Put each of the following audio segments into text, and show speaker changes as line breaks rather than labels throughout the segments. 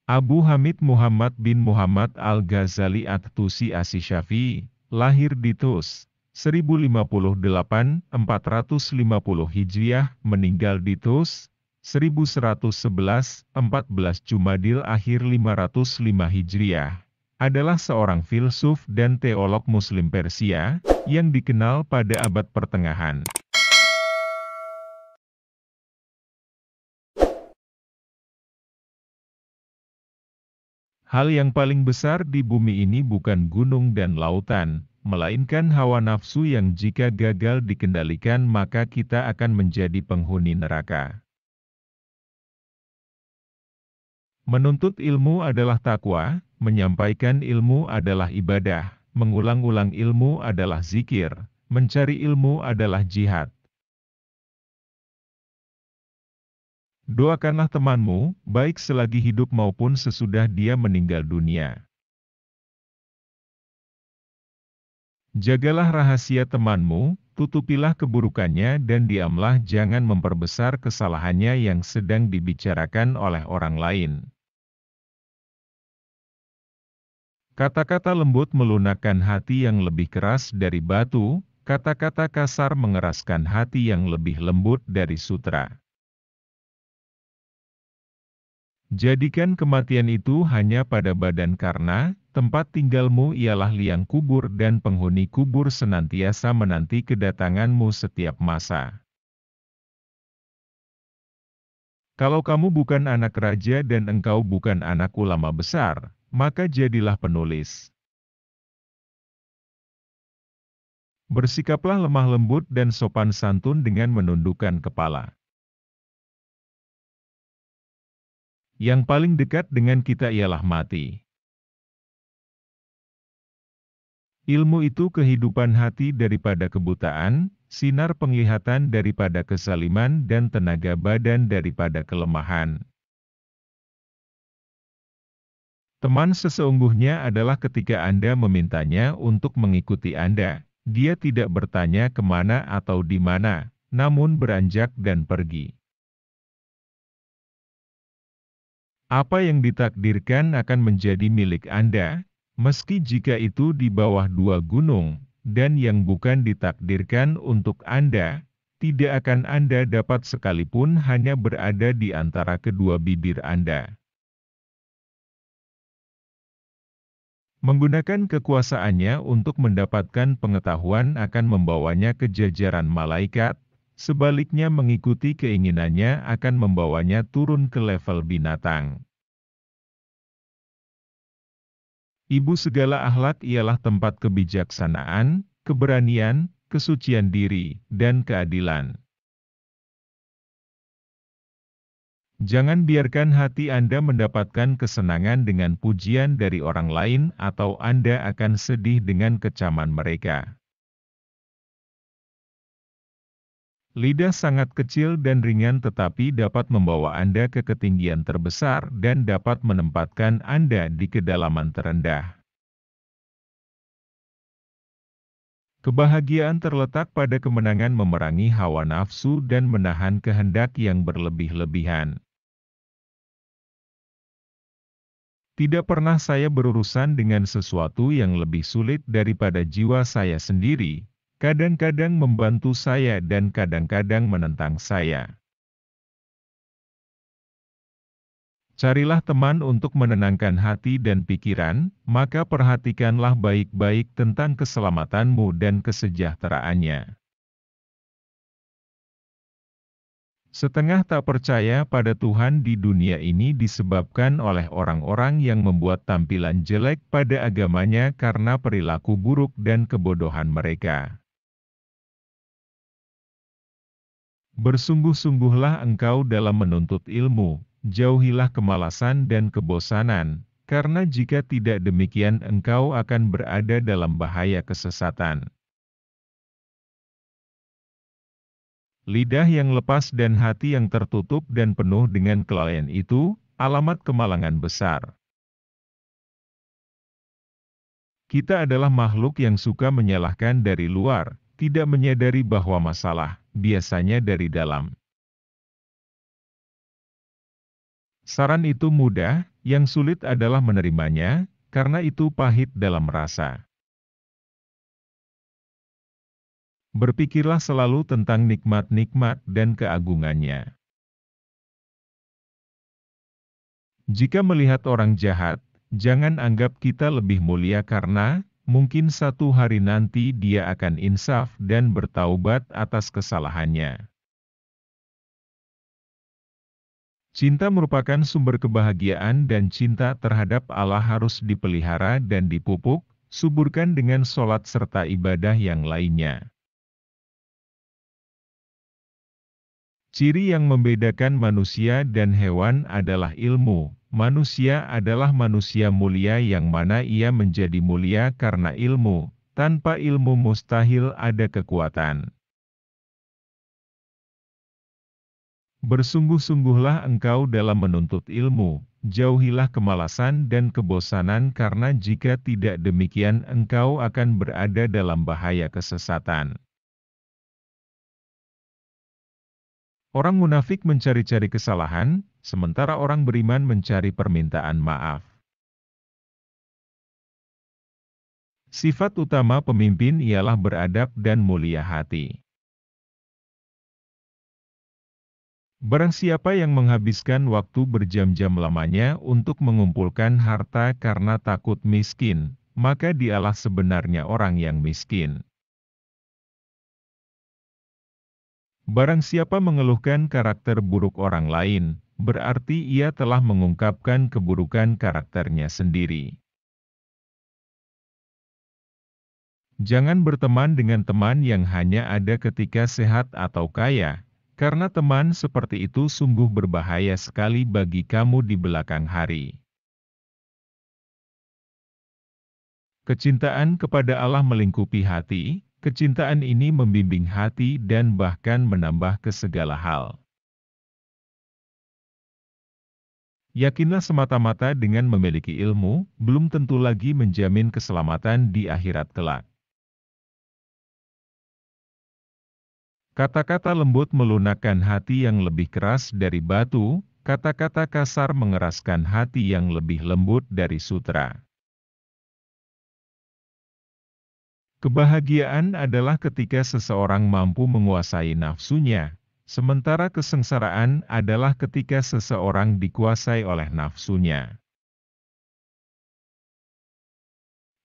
Abu Hamid Muhammad bin Muhammad Al-Ghazali At-Tusi Asy-Syafi'i, lahir di Tus, 1058-450 Hijriah, meninggal di Tus, 1111-14 Jumadil Akhir 505 Hijriah, adalah seorang filsuf dan teolog Muslim Persia, yang dikenal pada abad pertengahan. Hal yang paling besar di bumi ini bukan gunung dan lautan, melainkan hawa nafsu yang jika gagal dikendalikan maka kita akan menjadi penghuni neraka. Menuntut ilmu adalah takwa, menyampaikan ilmu adalah ibadah, mengulang-ulang ilmu adalah zikir, mencari ilmu adalah jihad. Doakanlah temanmu, baik selagi hidup maupun sesudah dia meninggal dunia. Jagalah rahasia temanmu, tutupilah keburukannya dan diamlah, jangan memperbesar kesalahannya yang sedang dibicarakan oleh orang lain. Kata-kata lembut melunakkan hati yang lebih keras dari batu, kata-kata kasar mengeraskan hati yang lebih lembut dari sutra. Jadikan kematian itu hanya pada badan karena tempat tinggalmu ialah liang kubur dan penghuni kubur senantiasa menanti kedatanganmu setiap masa. Kalau kamu bukan anak raja dan engkau bukan anak ulama besar, maka jadilah penulis. Bersikaplah lemah lembut dan sopan santun dengan menundukkan kepala. Yang paling dekat dengan kita ialah mati. Ilmu itu kehidupan hati daripada kebutaan, sinar penglihatan daripada kezaliman dan tenaga badan daripada kelemahan. Teman sesungguhnya adalah ketika Anda memintanya untuk mengikuti Anda, dia tidak bertanya kemana atau di mana, namun beranjak dan pergi. Apa yang ditakdirkan akan menjadi milik Anda, meski jika itu di bawah dua gunung, dan yang bukan ditakdirkan untuk Anda, tidak akan Anda dapat sekalipun hanya berada di antara kedua bibir Anda. Menggunakan kekuasaannya untuk mendapatkan pengetahuan akan membawanya ke jajaran malaikat, sebaliknya mengikuti keinginannya akan membawanya turun ke level binatang. Ibu segala akhlak ialah tempat kebijaksanaan, keberanian, kesucian diri, dan keadilan. Jangan biarkan hati Anda mendapatkan kesenangan dengan pujian dari orang lain atau Anda akan sedih dengan kecaman mereka. Lidah sangat kecil dan ringan tetapi dapat membawa Anda ke ketinggian terbesar dan dapat menempatkan Anda di kedalaman terendah. Kebahagiaan terletak pada kemenangan memerangi hawa nafsu dan menahan kehendak yang berlebih-lebihan. Tidak pernah saya berurusan dengan sesuatu yang lebih sulit daripada jiwa saya sendiri, kadang-kadang membantu saya dan kadang-kadang menentang saya. Carilah teman untuk menenangkan hati dan pikiran, maka perhatikanlah baik-baik tentang keselamatanmu dan kesejahteraannya. Setengah tak percaya pada Tuhan di dunia ini disebabkan oleh orang-orang yang membuat tampilan jelek pada agamanya karena perilaku buruk dan kebodohan mereka. Bersungguh-sungguhlah engkau dalam menuntut ilmu, jauhilah kemalasan dan kebosanan, karena jika tidak demikian engkau akan berada dalam bahaya kesesatan. Lidah yang lepas dan hati yang tertutup dan penuh dengan kelalaian itu, alamat kemalangan besar. Kita adalah makhluk yang suka menyalahkan dari luar, tidak menyadari bahwa masalah, biasanya dari dalam. Saran itu mudah, Yang sulit adalah menerimanya, karena itu pahit dalam rasa. Berpikirlah selalu tentang nikmat-nikmat dan keagungannya. Jika melihat orang jahat, jangan anggap kita lebih mulia karena, mungkin satu hari nanti dia akan insaf dan bertaubat atas kesalahannya. Cinta merupakan sumber kebahagiaan dan cinta terhadap Allah harus dipelihara dan dipupuk, suburkan dengan sholat serta ibadah yang lainnya. Ciri yang membedakan manusia dan hewan adalah ilmu. Manusia adalah manusia mulia yang mana ia menjadi mulia karena ilmu. Tanpa ilmu mustahil ada kekuatan. Bersungguh-sungguhlah engkau dalam menuntut ilmu, jauhilah kemalasan dan kebosanan karena jika tidak demikian engkau akan berada dalam bahaya kesesatan. Orang munafik mencari-cari kesalahan, sementara orang beriman mencari permintaan maaf. Sifat utama pemimpin ialah beradab dan mulia hati. Barang siapa yang menghabiskan waktu berjam-jam lamanya untuk mengumpulkan harta karena takut miskin, maka dialah sebenarnya orang yang miskin. Barang siapa mengeluhkan karakter buruk orang lain, berarti ia telah mengungkapkan keburukan karakternya sendiri. Jangan berteman dengan teman yang hanya ada ketika sehat atau kaya, karena teman seperti itu sungguh berbahaya sekali bagi kamu di belakang hari. Kecintaan kepada Allah melingkupi hati. Kecintaan ini membimbing hati dan bahkan menambah ke segala hal. Yakinlah semata-mata dengan memiliki ilmu, belum tentu lagi menjamin keselamatan di akhirat kelak. Kata-kata lembut melunakkan hati yang lebih keras dari batu, kata-kata kasar mengeraskan hati yang lebih lembut dari sutra. Kebahagiaan adalah ketika seseorang mampu menguasai nafsunya, sementara kesengsaraan adalah ketika seseorang dikuasai oleh nafsunya.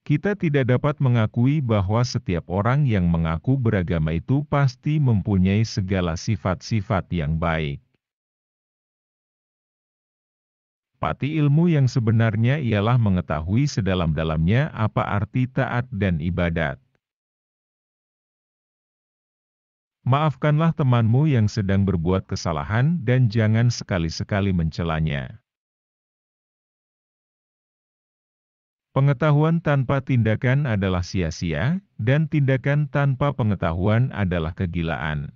Kita tidak dapat mengakui bahwa setiap orang yang mengaku beragama itu pasti mempunyai segala sifat-sifat yang baik. Pati ilmu yang sebenarnya ialah mengetahui sedalam-dalamnya apa arti taat dan ibadat. Maafkanlah temanmu yang sedang berbuat kesalahan dan jangan sekali-sekali mencelanya. Pengetahuan tanpa tindakan adalah sia-sia, dan tindakan tanpa pengetahuan adalah kegilaan.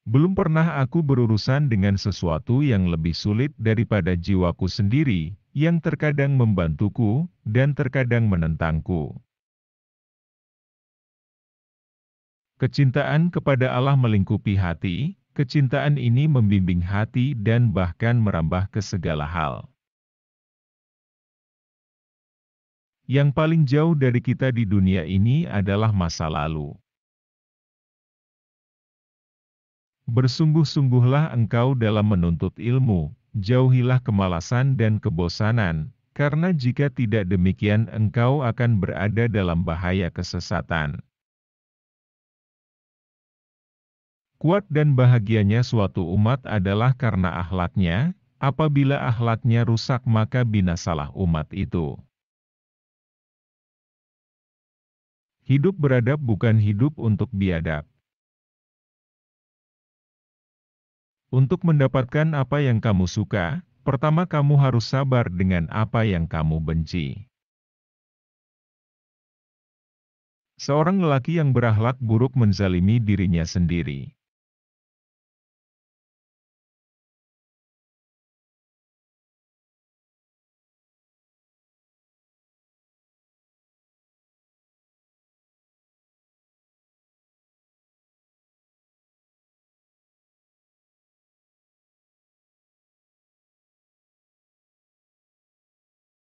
Belum pernah aku berurusan dengan sesuatu yang lebih sulit daripada jiwaku sendiri, yang terkadang membantuku, dan terkadang menentangku. Kecintaan kepada Allah melingkupi hati, kecintaan ini membimbing hati dan bahkan merambah ke segala hal. Yang paling jauh dari kita di dunia ini adalah masa lalu. Bersungguh-sungguhlah engkau dalam menuntut ilmu, jauhilah kemalasan dan kebosanan, karena jika tidak demikian engkau akan berada dalam bahaya kesesatan. Kuat dan bahagianya suatu umat adalah karena akhlaknya, apabila akhlaknya rusak maka binasalah umat itu. Hidup beradab bukan hidup untuk biadab. Untuk mendapatkan apa yang kamu suka, pertama kamu harus sabar dengan apa yang kamu benci. Seorang lelaki yang berakhlak buruk menzalimi dirinya sendiri.